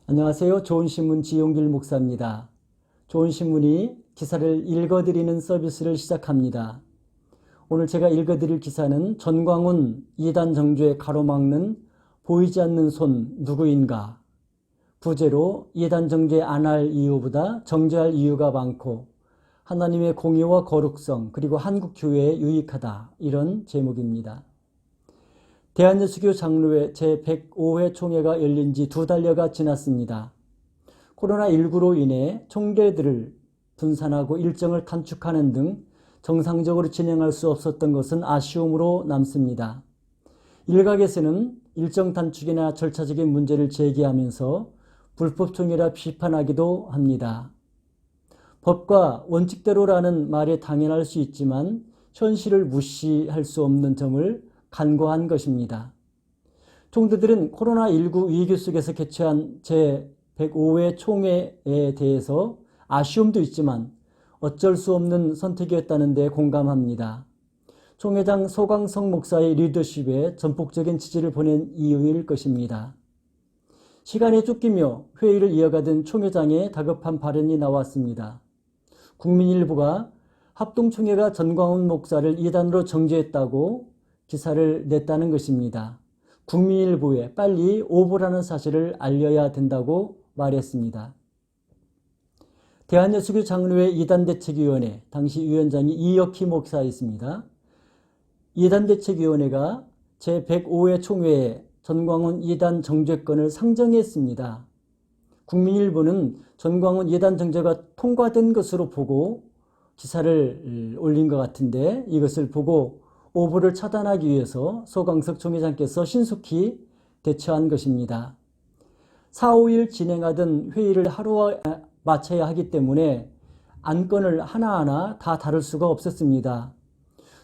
안녕하세요. 좋은신문 지용길 목사입니다. 좋은신문이 기사를 읽어드리는 서비스를 시작합니다. 오늘 제가 읽어드릴 기사는 전광훈 이단 정죄 가로막는 보이지 않는 손 누구인가? 부제로 이단 정죄 안 할 이유보다 정죄할 이유가 많고 하나님의 공의와 거룩성 그리고 한국교회에 유익하다, 이런 제목입니다. 대한예수교 장로회 제105회 총회가 열린 지 2달여가 지났습니다. 코로나19로 인해 총회들을 분산하고 일정을 단축하는 등 정상적으로 진행할 수 없었던 것은 아쉬움으로 남습니다. 일각에서는 일정 단축이나 절차적인 문제를 제기하면서 불법 총회라 비판하기도 합니다. 법과 원칙대로라는 말에 당연할 수 있지만 현실을 무시할 수 없는 점을 간과한 것입니다. 총재들은 코로나19 위기 속에서 개최한 제105회 총회에 대해서 아쉬움도 있지만 어쩔 수 없는 선택이었다는 데 공감합니다. 총회장 소강성 목사의 리더십에 전폭적인 지지를 보낸 이유일 것입니다. 시간에 쫓기며 회의를 이어가던 총회장의 다급한 발언이 나왔습니다. 국민일보가 합동총회가 전광훈 목사를 이단으로 정죄했다고 기사를 냈다는 것입니다. 국민일보에 빨리 오보라는 사실을 알려야 된다고 말했습니다. 대한예수교 장로회 이단대책위원회 당시 위원장이 이혁희 목사였습니다. 이단대책위원회가 제105회 총회에 전광훈 이단 정죄권을 상정했습니다. 국민일보는 전광훈 이단 정죄가 통과된 것으로 보고 기사를 올린 것 같은데, 이것을 보고 오보를 차단하기 위해서 소강석 총회장께서 신속히 대처한 것입니다. 4, 5일 진행하던 회의를 하루에 마쳐야 하기 때문에 안건을 하나하나 다 다룰 수가 없었습니다.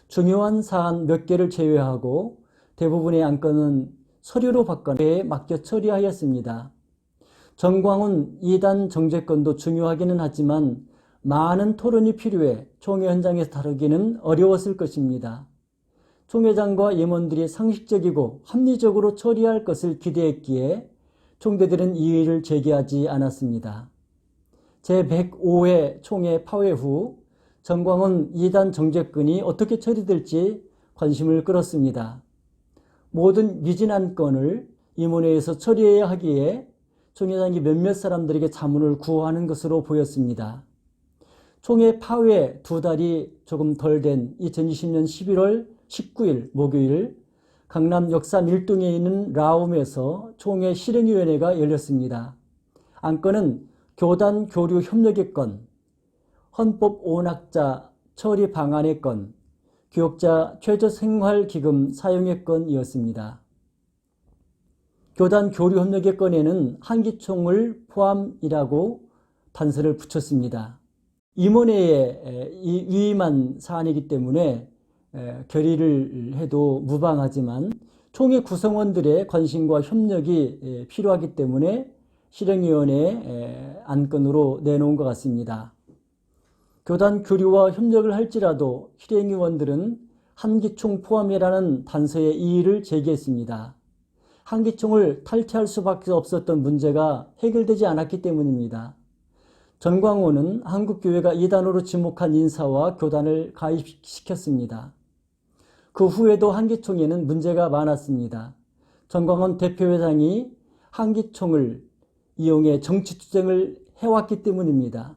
중요한 사안 몇 개를 제외하고 대부분의 안건은 서류로 받거나 맡겨 처리하였습니다. 전광훈 이단 정죄권도 중요하기는 하지만 많은 토론이 필요해 총회 현장에서 다루기는 어려웠을 것입니다. 총회장과 임원들이 상식적이고 합리적으로 처리할 것을 기대했기에 총대들은 이의를 제기하지 않았습니다. 제105회 총회 파회 후 전광훈 이단 정죄권이 어떻게 처리될지 관심을 끌었습니다. 모든 미진 안건을 임원회에서 처리해야 하기에 총회장이 몇몇 사람들에게 자문을 구하는 것으로 보였습니다. 총회 파회 2달이 조금 덜 된 2020년 11월 19일 목요일 강남 역삼 1동에 있는 라움에서 총회 실행위원회가 열렸습니다. 안건은 교단 교류 협력의 건, 헌법 오낙자 처리 방안의 건, 교역자 최저생활기금 사용의 건이었습니다. 교단 교류 협력의 건에는 한기총을 포함이라고 단서를 붙였습니다. 임원회에 위임한 사안이기 때문에 결의를 해도 무방하지만 총회 구성원들의 관심과 협력이 필요하기 때문에 실행위원회 안건으로 내놓은 것 같습니다. 교단 교류와 협력을 할지라도 실행위원들은 한기총 포함이라는 단서의 이의를 제기했습니다. 한기총을 탈퇴할 수밖에 없었던 문제가 해결되지 않았기 때문입니다. 전광훈은 한국교회가 이단으로 지목한 인사와 교단을 가입시켰습니다. 그 후에도 한기총에는 문제가 많았습니다. 전광훈 대표회장이 한기총을 이용해 정치투쟁을 해왔기 때문입니다.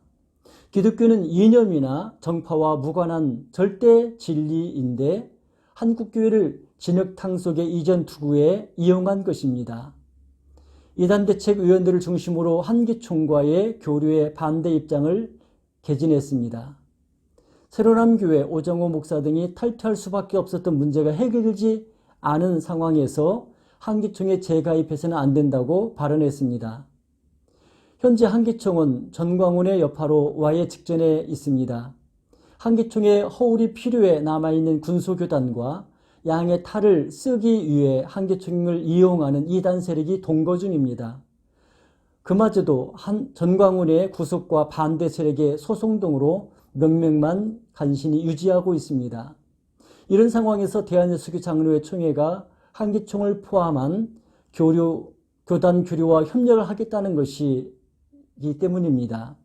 기독교는 이념이나 정파와 무관한 절대 진리인데 한국교회를 진흙탕 속의 이전 투구에 이용한 것입니다. 이단대책위원들을 중심으로 한기총과의 교류에 반대 입장을 개진했습니다. 새로남 교회 오정호 목사 등이 탈퇴할 수밖에 없었던 문제가 해결되지 않은 상황에서 한기총에 재가입해서는 안 된다고 발언했습니다. 현재 한기총은 전광훈의 여파로 와해 직전에 있습니다. 한기총의 허울이 필요해 남아있는 군소교단과 양의 탈을 쓰기 위해 한기총을 이용하는 이단 세력이 동거 중입니다. 그마저도 전광훈의 구속과 반대 세력의 소송 등으로 명맥만 간신히 유지하고 있습니다. 이런 상황에서 대한예수교 장로회 총회가 한기총을 포함한 교류 교단 교류와 협력을 하겠다는 것이기 때문입니다.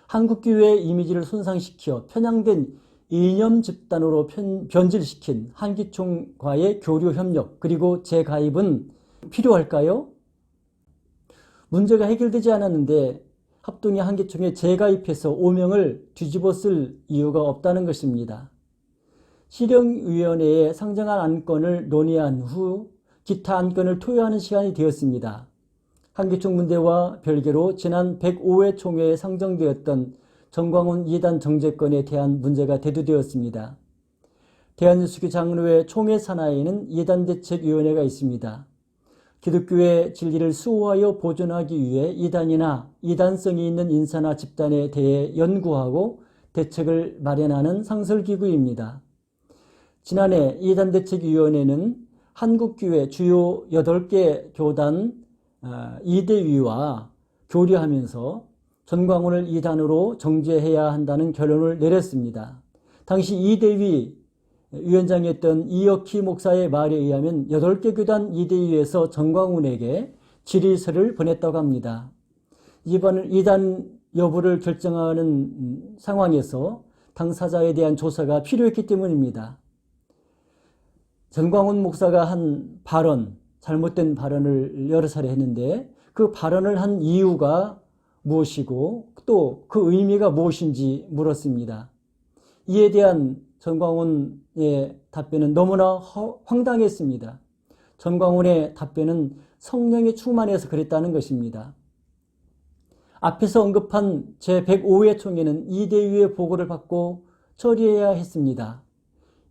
한국교회의 이미지를 손상시켜 편향된 이념 집단으로 변질시킨 한기총과의 교류 협력 그리고 재가입은 필요할까요? 문제가 해결되지 않았는데 합동의 한기총에 재가입해서 오명을 뒤집어쓸 이유가 없다는 것입니다. 실형위원회에 상정한 안건을 논의한 후 기타 안건을 토의하는 시간이 되었습니다. 한기총 문제와 별개로 지난 105회 총회에 상정되었던 정광훈 2단 정제권에 대한 문제가 대두되었습니다. 대한뉴스교 장로회 총회 산하에는 2단 대책위원회가 있습니다. 기독교의 진리를 수호하여 보존하기 위해 2단이나 2단성이 있는 인사나 집단에 대해 연구하고 대책을 마련하는 상설기구입니다. 지난해 2단 대책위원회는 한국교회 주요 8개 교단 2대위와 교류하면서 전광훈을 2단으로 정제해야 한다는 결론을 내렸습니다. 당시 2대위 위원장이었던 이혁희 목사의 말에 의하면 8개 교단 2대위에서 전광훈에게 질의서를 보냈다고 합니다. 이번 2단 여부를 결정하는 상황에서 당사자에 대한 조사가 필요했기 때문입니다. 전광훈 목사가 한 발언, 잘못된 발언을 여러 차례 했는데 그 발언을 한 이유가 무엇이고 또 그 의미가 무엇인지 물었습니다. 이에 대한 전광훈의 답변은 너무나 황당했습니다. 전광훈의 답변은 성령이 충만해서 그랬다는 것입니다. 앞에서 언급한 제105회 총회는 이대위의 보고를 받고 처리해야 했습니다.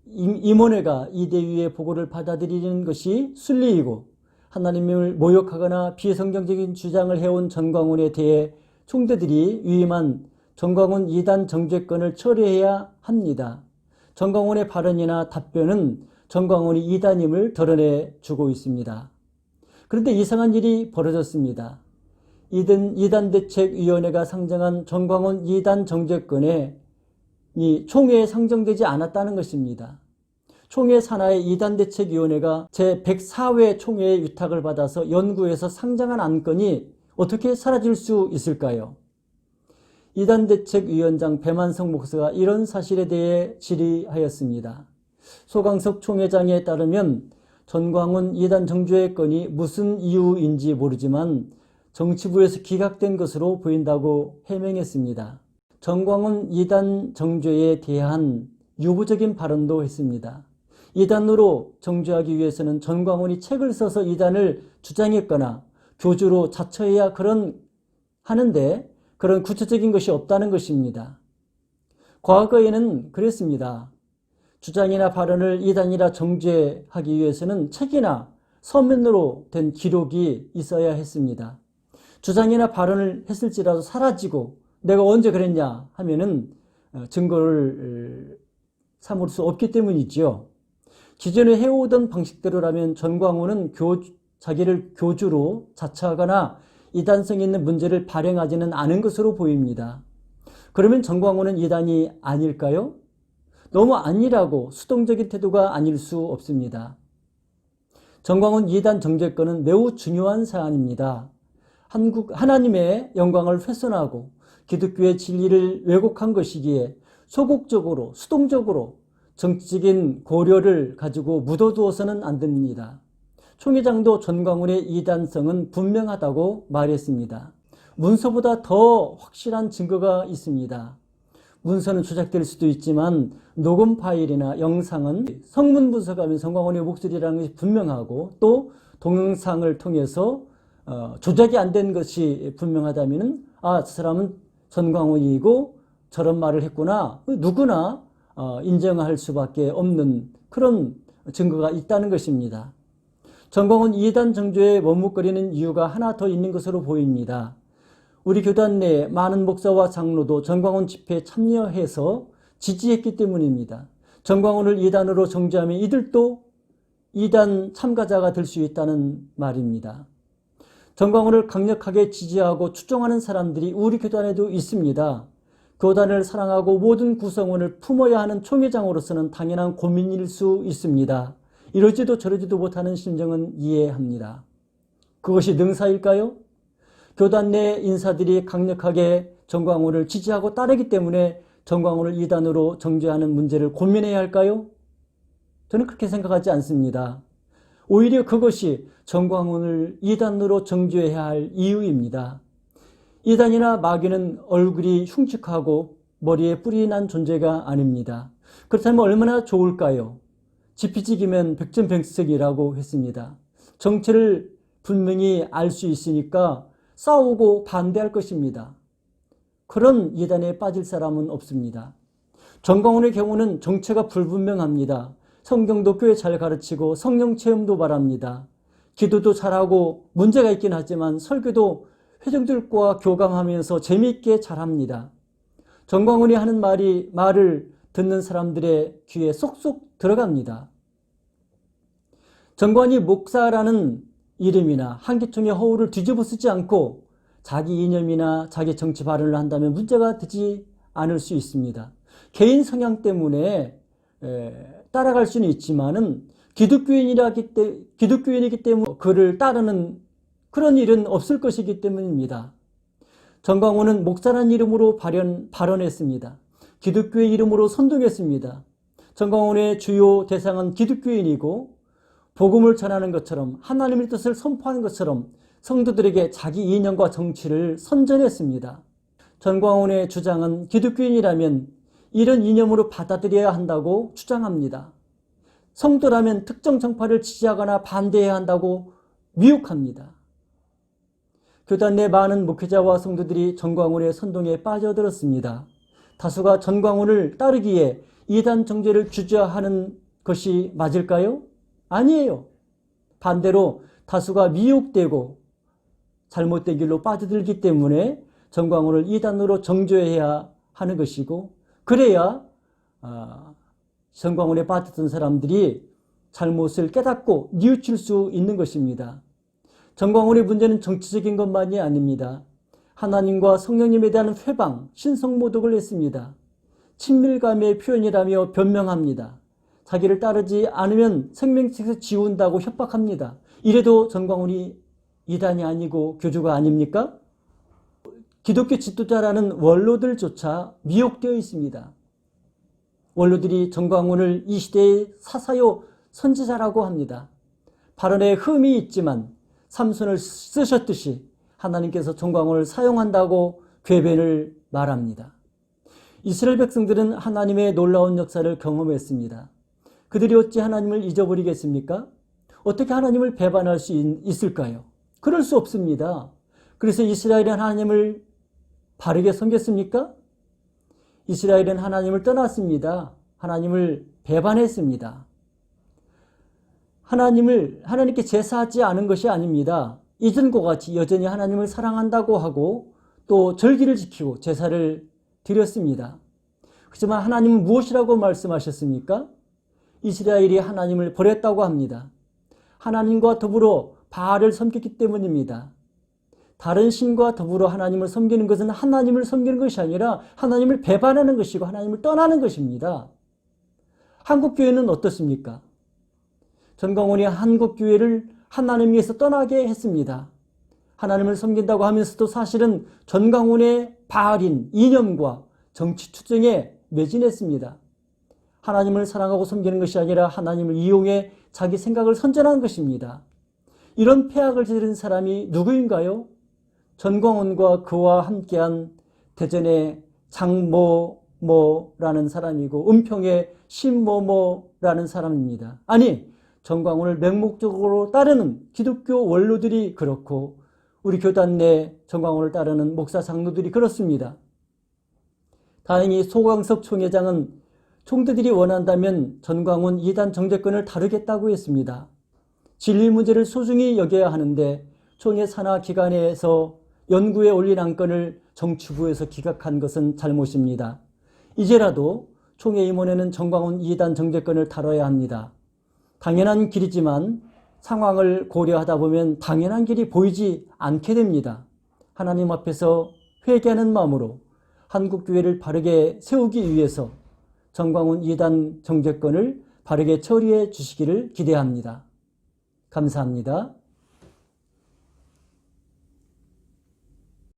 임원회가 이대위의 보고를 받아들이는 것이 순리이고 하나님을 모욕하거나 비성경적인 주장을 해온 전광훈에 대해 총대들이 위임한 전광훈 2단 정죄권을 처리해야 합니다. 전광훈의 발언이나 답변은 전광훈이 2단임을 드러내주고 있습니다. 그런데 이상한 일이 벌어졌습니다. 2단 대책위원회가 상정한 전광훈 2단 정죄권에 총회에 상정되지 않았다는 것입니다. 총회 산하의 2단 대책위원회가 제104회 총회의 위탁을 받아서 연구해서 상정한 안건이 어떻게 사라질 수 있을까요? 2단 대책위원장 배만성 목사가 이런 사실에 대해 질의하였습니다. 소강석 총회장에 따르면 전광훈 2단 정죄 건이 무슨 이유인지 모르지만 정치부에서 기각된 것으로 보인다고 해명했습니다. 전광훈 2단 정죄에 대한 유보적인 발언도 했습니다. 2단으로 정죄하기 위해서는 전광훈이 책을 써서 2단을 주장했거나 교주로 자처해야 하는데 그런 구체적인 것이 없다는 것입니다. 과거에는 그랬습니다. 주장이나 발언을 2단이라 정죄하기 위해서는 책이나 서면으로 된 기록이 있어야 했습니다. 주장이나 발언을 했을지라도 사라지고 내가 언제 그랬냐 하면은 증거를 삼을 수 없기 때문이지요. 기존에 해오던 방식대로라면 전광훈은 자기를 교주로 자처하거나 이단성 있는 문제를 발행하지는 않은 것으로 보입니다. 그러면 전광훈은 2단이 아닐까요? 너무 아니라고 수동적인 태도가 아닐 수 없습니다. 전광훈 2단 정죄권은 매우 중요한 사안입니다. 하나님의 영광을 훼손하고 기독교의 진리를 왜곡한 것이기에 소극적으로 수동적으로 정치적인 고려를 가지고 묻어두어서는 안 됩니다. 총회장도 전광훈의 이단성은 분명하다고 말했습니다. 문서보다 더 확실한 증거가 있습니다. 문서는 조작될 수도 있지만 녹음 파일이나 영상은 성문 분석하면 전광훈의 목소리라는 것이 분명하고 또 동영상을 통해서 조작이 안 된 것이 분명하다면 저 사람은 전광훈이고 저런 말을 했구나. 누구나 인정할 수밖에 없는 그런 증거가 있다는 것입니다. 전광훈 2단 정죄에 머뭇거리는 이유가 하나 더 있는 것으로 보입니다. 우리 교단 내에 많은 목사와 장로도 전광훈 집회에 참여해서 지지했기 때문입니다. 전광훈을 2단으로 정죄하면 이들도 2단 참가자가 될 수 있다는 말입니다. 전광훈을 강력하게 지지하고 추종하는 사람들이 우리 교단에도 있습니다. 교단을 사랑하고 모든 구성원을 품어야 하는 총회장으로서는 당연한 고민일 수 있습니다. 이러지도 저러지도 못하는 심정은 이해합니다. 그것이 능사일까요? 교단 내 인사들이 강력하게 정광훈을 지지하고 따르기 때문에 정광훈을 이단으로 정죄하는 문제를 고민해야 할까요? 저는 그렇게 생각하지 않습니다. 오히려 그것이 정광훈을 이단으로 정죄해야 할 이유입니다. 이단이나 마귀는 얼굴이 흉측하고 머리에 뿔이 난 존재가 아닙니다. 그렇다면 얼마나 좋을까요? 지피지기면 백전백승이라고 했습니다. 정체를 분명히 알 수 있으니까 싸우고 반대할 것입니다. 그런 이단에 빠질 사람은 없습니다. 정광훈의 경우는 정체가 불분명합니다. 성경도 꽤 잘 가르치고 성령 체험도 바랍니다. 기도도 잘하고 문제가 있긴 하지만 설교도 회중들과 교감하면서 재미있게 잘합니다. 정광훈이 하는 말을 듣는 사람들의 귀에 쏙쏙 들어갑니다. 정광훈이 목사라는 이름이나 한기총의 허울을 뒤집어 쓰지 않고 자기 이념이나 자기 정치 발언을 한다면 문제가 되지 않을 수 있습니다. 개인 성향 때문에 따라갈 수는 있지만은 기독교인이기 때문에 그를 따르는 그런 일은 없을 것이기 때문입니다. 정광훈은 목사라는 이름으로 발언했습니다. 기독교의 이름으로 선동했습니다. 정광훈의 주요 대상은 기독교인이고 복음을 전하는 것처럼 하나님의 뜻을 선포하는 것처럼 성도들에게 자기 이념과 정치를 선전했습니다. 정광훈의 주장은 기독교인이라면 이런 이념으로 받아들여야 한다고 주장합니다. 성도라면 특정 정파를 지지하거나 반대해야 한다고 미혹합니다. 교단 내 많은 목회자와 성도들이 정광훈의 선동에 빠져들었습니다. 다수가 정광훈을 따르기에 이단 정죄를 주저하는 것이 맞을까요? 아니에요. 반대로 다수가 미혹되고 잘못된 길로 빠져들기 때문에 정광훈을 이단으로 정죄해야 하는 것이고, 그래야 정광훈에 빠졌던 사람들이 잘못을 깨닫고 뉘우칠 수 있는 것입니다. 정광훈의 문제는 정치적인 것만이 아닙니다. 하나님과 성령님에 대한 회방, 신성모독을 했습니다. 친밀감의 표현이라며 변명합니다. 자기를 따르지 않으면 생명책에서 지운다고 협박합니다. 이래도 정광훈이 이단이 아니고 교주가 아닙니까? 기독교 지도자라는 원로들조차 미혹되어 있습니다. 원로들이 정광훈을 이 시대의 사사요 선지자라고 합니다. 발언에 흠이 있지만 삼손을 쓰셨듯이 하나님께서 정광훈을 사용한다고 궤변을 말합니다. 이스라엘 백성들은 하나님의 놀라운 역사를 경험했습니다. 그들이 어찌 하나님을 잊어버리겠습니까? 어떻게 하나님을 배반할 수 있을까요? 그럴 수 없습니다. 그래서 이스라엘은 하나님을 바르게 섬겼습니까? 이스라엘은 하나님을 떠났습니다. 하나님을 배반했습니다. 하나님께 제사하지 않은 것이 아닙니다. 이전과 같이 여전히 하나님을 사랑한다고 하고 또 절기를 지키고 제사를 드렸습니다. 그렇지만 하나님은 무엇이라고 말씀하셨습니까? 이스라엘이 하나님을 버렸다고 합니다. 하나님과 더불어 바알을 섬겼기 때문입니다. 다른 신과 더불어 하나님을 섬기는 것은 하나님을 섬기는 것이 아니라 하나님을 배반하는 것이고 하나님을 떠나는 것입니다. 한국교회는 어떻습니까? 정광훈이 한국교회를 하나님 위해서 떠나게 했습니다. 하나님을 섬긴다고 하면서도 사실은 정광훈의 바알인 이념과 정치 투쟁에 매진했습니다. 하나님을 사랑하고 섬기는 것이 아니라 하나님을 이용해 자기 생각을 선전한 것입니다. 이런 폐악을 저지른 사람이 누구인가요? 정광훈과 그와 함께한 대전의 장모모라는 사람이고 은평의 신모모라는 사람입니다. 아니, 정광훈을 맹목적으로 따르는 기독교 원로들이 그렇고 우리 교단 내 정광훈을 따르는 목사 장로들이 그렇습니다. 다행히 소광석 총회장은 총대들이 원한다면 정광훈 이단 정죄권을 다루겠다고 했습니다. 진리 문제를 소중히 여겨야 하는데 총회 산하 기관에서 연구에 올린 안건을 정치부에서 기각한 것은 잘못입니다. 이제라도 총회 임원회는 정광훈 이단 정죄권을 다뤄야 합니다. 당연한 길이지만 상황을 고려하다 보면 당연한 길이 보이지 않게 됩니다. 하나님 앞에서 회개하는 마음으로 한국교회를 바르게 세우기 위해서 정광훈 이단 정죄권을 바르게 처리해 주시기를 기대합니다. 감사합니다.